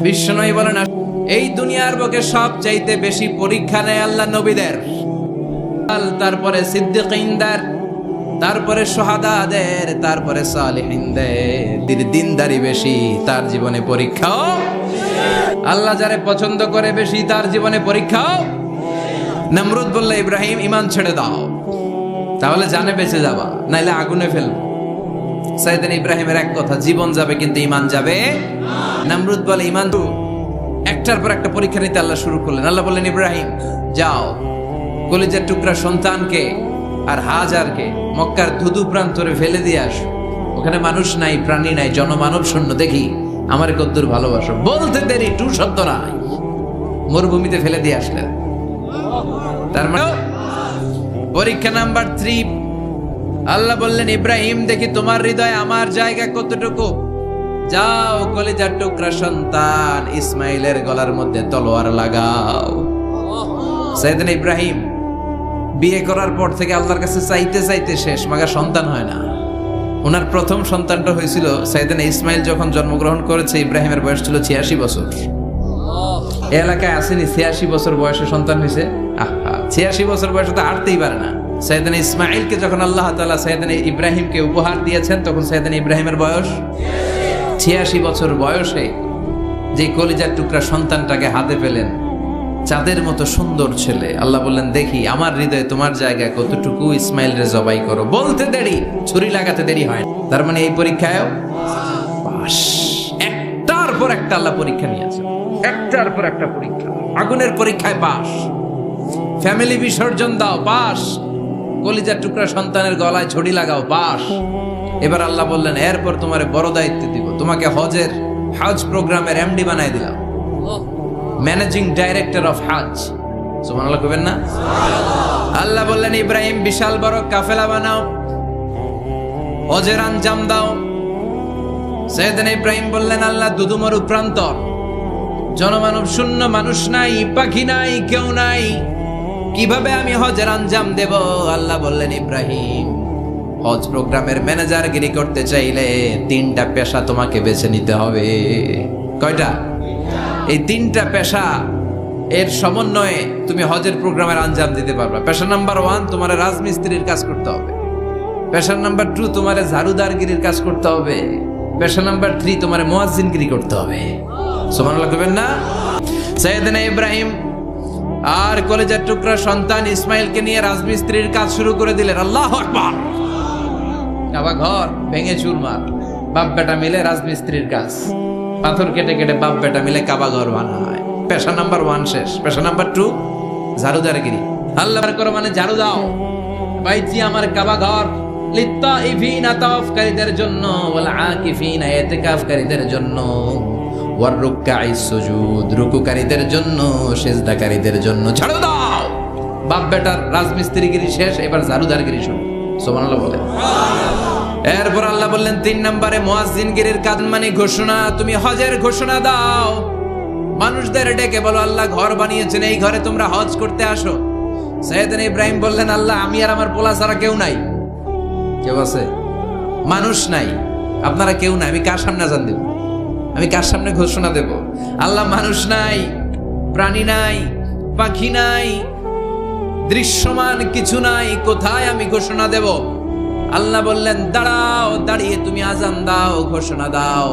বিশ্বনবী বলেন এই দুনিয়ার বুকে সবচাইতে বেশি পরীক্ষা নেয় আল্লাহ নবীদের, তারপরে সিদ্দিকীনদের, তারপরে শুহাদাদের, তারপরে সালিহিনদের। দিনদারি বেশি, তার জীবনে পরীক্ষাও। আল্লাহ যারে পছন্দ করে বেশি, তার জীবনে পরীক্ষাও। নমরুদ বলল, ইব্রাহিম ঈমান ছেড়ে দাও, তাহলে জানে বেঁচে যাবা, নাইলে আগুনে ফেলবো। সাইয়েদনা ইব্রাহিমের এক কথা, জীবন যাবে কিন্তু ঈমান যাবে। নমরুদ বলে, ঈমান তো একটার পর একটা পরীক্ষা নিতে আল্লাহ শুরু করলেন। আল্লাহ বললেন, ইব্রাহিম যাও, কলিজার টুকরা সন্তানকে আর হাজারকে মক্কার ধুধু প্রান্তরে ফেলে দিয়ে আসো। ওখানে মানুষ নাই, প্রাণী নাই, জনমানব শূন্য, দেখি আমার কদ্দুর ভালোবাসো। বলতে দেরি, টু শব্দ নাই, মরুভূমিতে ফেলে দিয়ে আসলেন। তার মানে পরীক্ষা নাম্বার 3, আল্লাহ বললেন, ইব্রাহিম দেখি তোমার হৃদয়ে আমার জায়গা কতটুকু। যাও, কলিজার টুকরা সন্তান ইসমাইলের গলার মধ্যে তলোয়ার লাগাও। সাইয়েদনা ইব্রাহিম বিয়ে করার পর থেকে আল্লাহর কাছে চাইতে চাইতে শেষ, মাগা সন্তান হয় না। ওনার প্রথম সন্তানটা হয়েছিল সাইয়েদনা ইসমাইল যখন জন্মগ্রহণ করেছে। ইব্রাহিমের বয়স ছিল 86 বছর। এই এলাকায় আসেনি 86 বছর বয়সে সন্তান হয়েছে? 86 বছর বয়সে তো হাঁটতেই পারে না। সাইয়েদনা ইসমাইলকে যখন আল্লাহ তাআলা সাইয়েদনা ইব্রাহিমকে উপহার দিয়েছেন, তখন সাইয়েদনা ইব্রাহিমের বয়স 86 বছর বয়সে যে কলিজার টুকরা সন্তানটাকে হাতে পেলেন, চাঁদের মতো সুন্দর ছেলে। আল্লাহ বললেন, দেখি আমার হৃদয়ে তোমার জায়গা কতটুকু, ইসমাইল রে জবাই করো। বলতে দেরি, ছুরি লাগাতে দেরি হয়। তার মানে এই পরীক্ষায় পাস। একটার পর একটা আল্লাহ পরীক্ষা নিয়েছে, একটার পর একটা পরীক্ষা। আগুনের পরীক্ষায় পাস, ফ্যামিলি বিসর্জন দাও, পাস। কলিজার টুকরা সন্তানের গলায় ছড়ি লাগাও, পাস। এবার আল্লাহ বললেন, এরপর তোমার বড় দায়িত্ব দিব, তোমাকে হজ প্রোগ্রামের এমডি বানাই দিলাম, ম্যানেজিং ডাইরেক্টর অফ হজ। সুবহানাল্লাহ কইবেন না? আল্লাহ বললেন, ইব্রাহিম বিশাল বড় কাফেলা বানাও, হজের আঞ্জাম দাও। সাইয়েদনা ইব্রাহিম বললেন, আল্লাহ দুদুমরু প্রান্তর, জনমানব শূন্য, মানুষ নাই, পাখি নাই, কেউ নাই, কিভাবে আমি হজের আঞ্জাম দেব? আল্লাহ বললেন, ইব্রাহিম হজ প্রোগ্রামের ম্যানেজারগিরি করতে চাইলে 3টা পেশা তোমাকে বেছে নিতে হবে। কয়টা? এই 3টা পেশা এর সমন্বয়ে তুমি হজের প্রোগ্রামের আঞ্জাম দিতে পারবে। পেশা নাম্বার 1, তোমার রাজমিস্ত্রির কাজ করতে হবে। পেশা নাম্বার 2, তোমার ঝাড়ুদারগিরির কাজ করতে হবে। পেশা নাম্বার 3, তোমার মুয়াজ্জিনগিরি করতে হবে। সুবহানাল্লাহ কইবেন না? সাইয়েদনা ইব্রাহিম আর কলেজের টুকরা সন্তান ইসমাইলকে নিয়ে রাজমিস্ত্রির কাজ শুরু করে দিলেন। আল্লাহু আকবার! কাবা ঘর ভেঙে চুরমার, বাপ বেটা মিলে রাজমিস্ত্রির কাজ, পাথর কেটে কেটে বাপ বেটা মিলে কাবা ঘর বানায়। পেশা নাম্বার 1 শেষ। পেশা নাম্বার 2, ঝাড়ুদারগিরি। আল্লাহ করো মানে ঝাড়ু দাও, বাইজি আমার কাবা ঘর, লিত্তাইফিনা তাওয়াফকারীদের জন্য, ওয়াল আকিফিনা ইতিকাফকারীদের জন্য, ওয়ার রুকআইস সুজুদ রুকুকারীদের জন্য, সিজদাকারীদের জন্য। ঝাড়ু দাও। বাপ বেটার রাজমিস্ত্রিগিরি শেষ, এবার ঝাড়ুদারগিরি শুরু। সুবহানাল্লাহ বলে। এরপর আল্লাহ বললেন 3 নম্বরে মুয়াজ্জিনগিরির কাজ, মানে ঘোষণা। তুমি হজের ঘোষণা দাও, মানুষদের ডেকে বলো আল্লাহ ঘর বানিয়েছেন, এই ঘরে তোমরা হজ করতে আসো। সাইয়েদনা ইব্রাহিম বললেন, আল্লাহ আমি আর আমার পোলা ছাড়া কেউ নাই। কেউ আছে? মানুষ নাই, আপনারা কেউ নাই, আমি কার সামনে আযান দেব? আমি কার সামনে ঘোষণা দেব? আল্লাহ মানুষ নাই, প্রাণী নাই, পাখি নাই, দৃশ্যমান কিছু নাই, কোথায় আমি ঘোষণা দেব? আল্লাহ বললেন, দাঁড়াও, দাঁড়িয়ে তুমি আজান দাও, ঘোষণা দাও।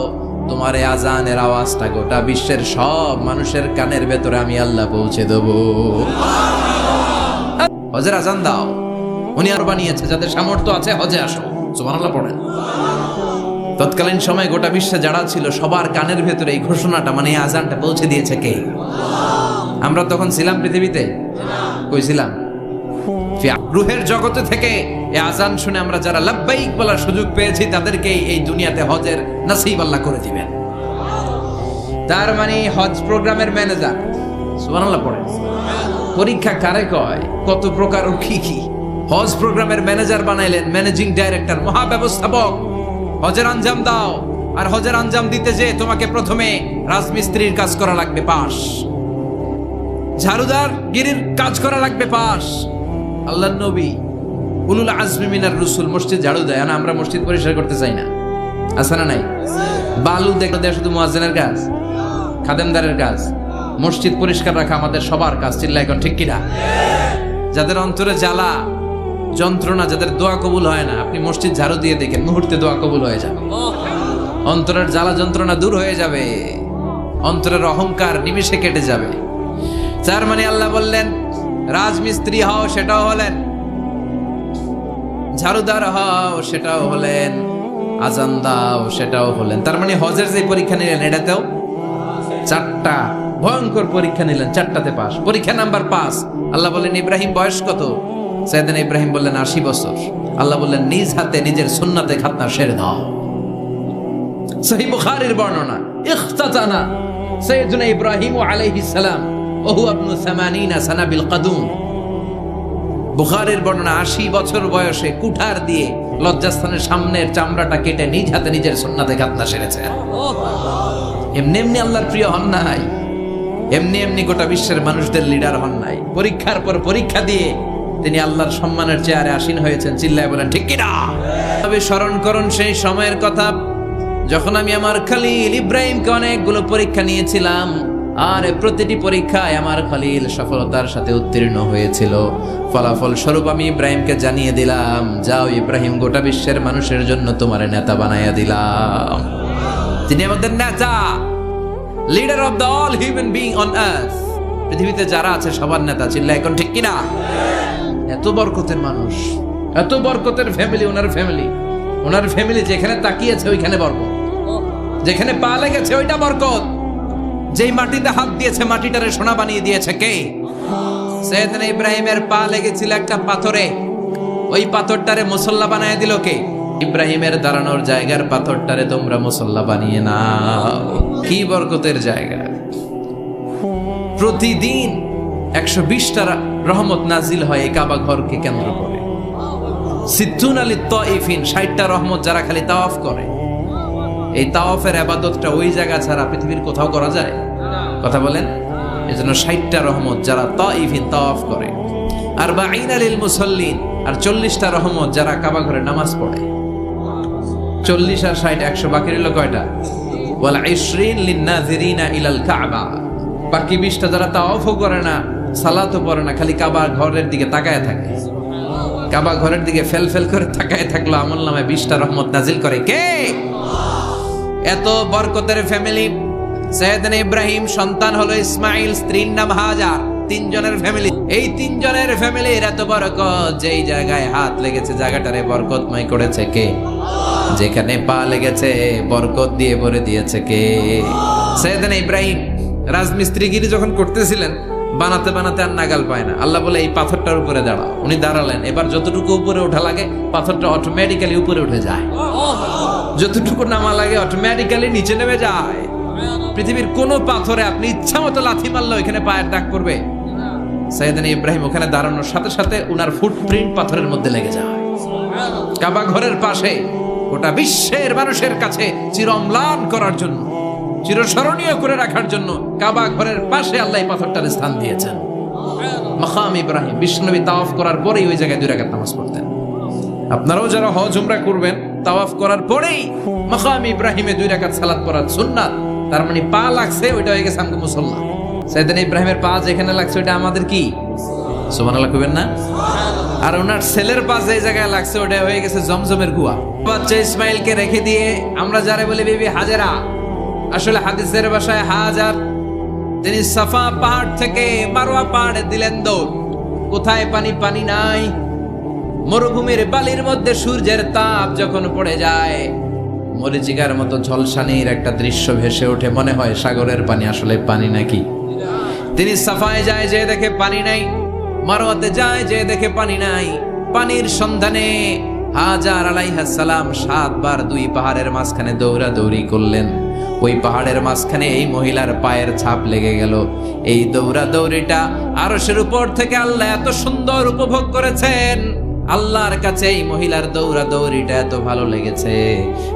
তোমার এই আজানের আওয়াজটা গোটা বিশ্বের সব মানুষের কানের ভেতরে আমি আল্লাহ পৌঁছে দেব। হজের আজান দাও। উনি আর বানিয়েছে, যাদের সামর্থ্য আছে হজে আসো। সুবহানাল্লাহ পড়েন। তৎকালীন সময় গোটা বিশ্বে যারা ছিল সবার কানের ভেতরে এই ঘোষণাটা, মানে এই আজানটা পৌঁছে দিয়েছে কে? আমরা তখন ছিলাম পৃথিবীতে? কই ছিলাম? রুহের জগতে থেকে এই আজান শুনে আমরা যারা লাব্বাইক বলার সুযোগ পেয়েছি, তাদেরকে এই দুনিয়াতে হজের নসিব আল্লাহ করে দিবেন। তার মানে হজ প্রোগ্রামের ম্যানেজার। সুবহানাল্লাহ পড়েন। পরীক্ষা কারে কয়? কত প্রকার ও কি কি। হজ প্রোগ্রামের ম্যানেজার বানাইলেন, ম্যানেজিং ডাইরেক্টর, মহাব্যবস্থাপক। হজের আঞ্জাম দাও, আর হজের আঞ্জাম দিতে যে তোমাকে প্রথমে রাজমিস্ত্রির কাজ করা লাগবে, পাস। ঝাড়ুদার গিরির কাজ করা লাগবে, পাস। আল্লাহর নবী উলুল আজমি মিনার রসুল মসজিদ ঝাড়ু দেয়, না আমরা মসজিদ পরিষ্কার করতে চাই না? আছে না নাই? বালু দেখলে শুধু মুয়াজ্জিনের কাজ, খাদেমদারের কাজ, মসজিদ পরিষ্কার রাখা আমাদের সবার কাজ। চিল্লা এখন ঠিক কিনা? যাদের অন্তরে জ্বালা যন্ত্রণা, যাদের দোয়া কবুল হয় না, আপনি মসজিদ ঝাড়ু দিয়ে দেখেন, মুহূর্তে দোয়া কবুল হয়ে যাবে। অন্তরের জ্বালা যন্ত্রণা দূর হয়ে যাবে, অন্তরের অহংকার নিমিষে কেটে যাবে। তার মানে আল্লাহ বললেন রাজমিস্ত্রি হও, সেটাও হলেন, ঝাড়ুদার হও, সেটাও হলেন, আজান দাও, সেটাও হলেন। তার মানে হজের যে পরীক্ষা নিলেন এটাতেও 4টা ভয়ঙ্কর পরীক্ষা নিলেন, 4টাতে পাস। পরীক্ষা নাম্বার 5। আল্লাহ বললেন ইব্রাহিম বয়স কত? সাইয়েদনা ইব্রাহিম বললেন 80 বছর। আল্লাহ বললেন নিজ হাতে নিজের সুন্নাতে খাতনা সেরে দাও। সহিহ বুখারীর বর্ণনা, ইখতাতানা সাইয়েদনা ইব্রাহিম আলাইহিস সালাম ওয়া হুয়া ইবনু 80 সানা বিল কাদুম। বুখারীর বর্ণনা, 80 বছর বয়সে কুঠার দিয়ে লজ্জাস্থানের সামনের চামড়াটা কেটে নিজ হাতে নিজের সুন্নাতে খাতনা সেরেছে। এমনি এমনি আল্লাহর প্রিয় হন নাই, এমনি এমনি গোটা বিশ্বের মানুষদের লিডার হন নাই। পরীক্ষার পর পরীক্ষা দিয়ে তিনি আল্লাহর সম্মানের চেয়ারে আসীন হয়েছেন। চিল্লায় বলেন ঠিক কিনা? তবে স্মরণ করুন সেই সময়ের কথা যখন আমি আমার খলিল ইব্রাহিমকে অনেকগুলো পরীক্ষা নিয়েছিলাম, আর প্রতিটি পরীক্ষায় আমার খলিল সফলতার সাথে উত্তীর্ণ হয়েছিল। ফলাফল স্বরূপ আমি ইব্রাহিমকে জানিয়ে দিলাম, যাও ইব্রাহিম, গোটা বিশ্বের মানুষের জন্য তোমার নেতা বানাইয়া দিলাম। তিনি আমাদের নেতা, leader of the all human being on earth. পৃথিবীতে যারা আছে সবার নেতা। চিল্লা এখন ঠিক কিনা? এত বরকতের মানুষ, এত বরকতের ফ্যামিলি, ওনার ফ্যামিলি যেখানে তাকিয়েছে ওইখানে বরকত, যেখানে পা লেগেছে ওইটা বরকত। যেই মাটিতে হাত দিয়েছে মাটিটারে সোনা বানিয়ে দিয়েছে কে? সাইয়েদনা ইব্রাহিমের পা লেগেছিল একটা পাথরে, ওই পাথরটারে মুসল্লা বানিয়ে দিল কে? ইব্রাহিমের দাঁড়ানোর জায়গার পাথরটারে তোমরা মুসল্লা বানিয়ে নাও। কি বরকতের জায়গা! প্রতিদিন 120টা রহমত নাজিল হয় এই কাবা ঘরকে কেন্দ্র করে। 60টা রহমত যারা খালি তাওয়াফ করে। এই তাওয়াফের ইবাদতটা ওই জায়গা ছাড়া পৃথিবীর কোথাও করা যায়? কথা বলেন। এজন্য 60টা রহমত যারা তাইফিন তাওয়াফ করে, আর 40 লিল মুসাল্লিন, আর 40টা রহমত যারা কাবা ঘরে নামাজ পড়ে। 40 আর 60 100, বাকি রইল কয়টা? ওয়াল 20 লিন নাযিরিনা ইলাল কাবা। বাকি 20টা যারা তাওয়াফও করে না, সালাতও পড়ে না, খালি কাবা ঘরের দিকে তাকায় থাকে। কাবা ঘরের দিকে ফেল ফেল করে তাকায় থাকলো, আমলনামায় 20টা রহমত নাজিল করে কে? এত বরকতের ফ্যামিলি। সাইয়েদনা ইব্রাহিম সন্তান হলো ইসমাইল, স্ত্রীর নাম হাজার। 3 জনের ফ্যামিলি। এই 3 জনের ফ্যামিলির এত বরকত, যেই জায়গায় হাত লেগেছে জায়গাটারে বরকতময় করেছে কে? যেখানে পা লেগেছে বরকত দিয়ে ভরে দিয়েছে কে? সাইয়েদনা ইব্রাহিম রাজমিস্ত্রিগিরি যখন করতেছিলেন, বানাতে বানাতে আর নাগাল পায় না। আল্লাহ বলে এই পাথরটার উপরে দাঁড়াও। উনি দাঁড়ালেন। এবার যতটুকু উপরে ওঠা লাগে পাথরটা অটোমেটিক্যালি উপরে উঠে যায়, যতটুকু নামা লাগে অটোমেটিক্যালি নিচে নেমে যায়। পৃথিবীর কোন পাথরে আপনি ইচ্ছা মতো লাথি মারলে ওইখানে পায়ের দাগ পড়বে? সাইয়েদনা ইব্রাহিম ওখানে দাঁড়ানোর সাথে সাথে উনার ফুটপ্রিন্ট পাথরের মধ্যে লেগে যায়। কাবা ঘরের পাশে গোটা বিশ্বের মানুষের কাছে চিরম্লান করার জন্য, চিরস্মরণীয় করে রাখার জন্য কাবা ঘরের পাশে আল্লাহ পাথরটার স্থান দিয়েছেন। মাকাম ইব্রাহিম। বিশ্বনবী তাওয়াফ করার পরেই ওই জায়গায় 2 রাকাত নামাজ পড়তেন। আপনারাও যারা হজ উমরা করবেন, তাওয়াফ করার পরেই মাকাম ইব্রাহিমে 2 রাকাত সালাত পড়া সুন্নাত। তার মানে পা লাগছে ওইটা হয়ে গেছে আমগো মুসল্লা। সাইয়েদনা ইব্রাহিমের পা যেখানে লাগছে ওইটা আমাদের কি? সুবহানাল্লাহ কইবেন না? আর ওনার ছেলের পা যে জায়গায় লাগছে ওটা হয়ে গেছে জমজমের কুয়া। বাচ্চা ইসমাইলকে রেখে দিয়ে আমরা যারা বলি বিবি হাজেরা, আসলে হাদিসের ভাষায় হাজার। তিনি সাফা পাহাড় থেকে মারওয়া পাহাড়ে দিলেন দৌড়। কোথায় পানি? পানি নাই। মরুভূমির বালির মধ্যে সূর্যের তাপ যখন পড়ে যায়, মরিচিকার মতো ঝলসানির একটা দৃশ্য ভেসে ওঠে, মনে হয় সাগরের পানি, আসলে পানি নাকি। তিনি সাফায় যায়, যে দেখে পানি নাই। মারওয়াতে যায়, যে দেখে পানি নাই। পানির সন্ধানে হাজার আলাইহিস সালাম 7 বার 2 পাহাড়ের মাঝখানে দৌড়াদৌড়ি করলেন। ওই পাহাড়ের মাঝখানে এই মহিলার পায়ের ছাপ লেগে গেল। এই দৌড়াদৌড়িটা আরশের উপর থেকে আল্লাহ এত সুন্দর উপভোগ করেছেন। আল্লাহর কাছে এই মহিলার দৌড়াদৌড়িটা এত ভালো লেগেছে,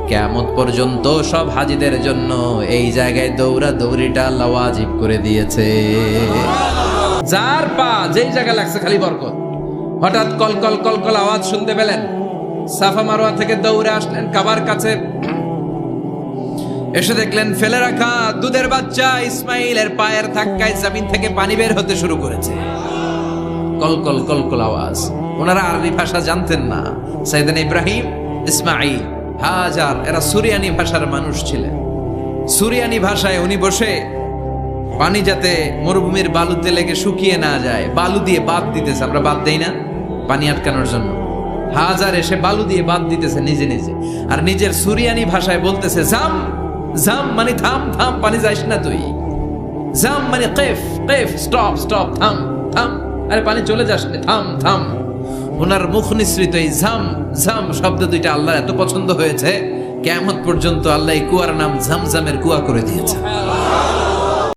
কিয়ামত পর্যন্ত সব হাজীদের জন্য এই জায়গায় দৌড়াদৌড়িটা আল্লাহ ওয়াজিব করে দিয়েছে। যার পা যেই জায়গায় লাগছে খালি বরকত। হঠাৎ কলকল কলকল আওয়াজ শুনতে পেলেন, সাফা মারওয়া থেকে দৌড়ে আসলেন কাবার কাছে। এসে দেখলেন ফেলে রাখা দুধের বাচ্চা ইসমাইলের পায়ের ধাক্কায় জমিন থেকে পানি বের হতে শুরু করেছে। কলকল কলকল আওয়াজ। ওনারা আরবি ভাষা জানতেন না। সাইয়েদনা ইব্রাহিম, ইসমাইল, হাজার এরা সুরিয়ানি ভাষার মানুষ ছিলেন। সুরিয়ানি ভাষায় উনি বসে পানি যাতে মরুভূমির বালুতে লেগে শুকিয়ে না যায়, বালু দিয়ে বাঁধ দিতেছে। আমরা বাঁধ দেই না পানি আটকানোর জন্য? হাজার এসে বালু দিয়ে বাঁধ দিতেছে নিজে নিজে, আর নিজের সুরিয়ানি ভাষায় বলতেছে জাম জাম, মানে থাম থাম, পানি যাইস না তুই। জাম মানে কেফ কেফ, স্টপ স্টপ, থাম থাম, আরে পানি চলে যাস না, থাম থাম। ওনার মুখ নিঃসৃত এই ঝাম ঝাম শব্দ দুইটা আল্লাহ এত পছন্দ হয়েছে, কিয়ামত পর্যন্ত আল্লাহ এই কুয়ার নাম ঝামঝামের কুয়া করে দিয়েছে।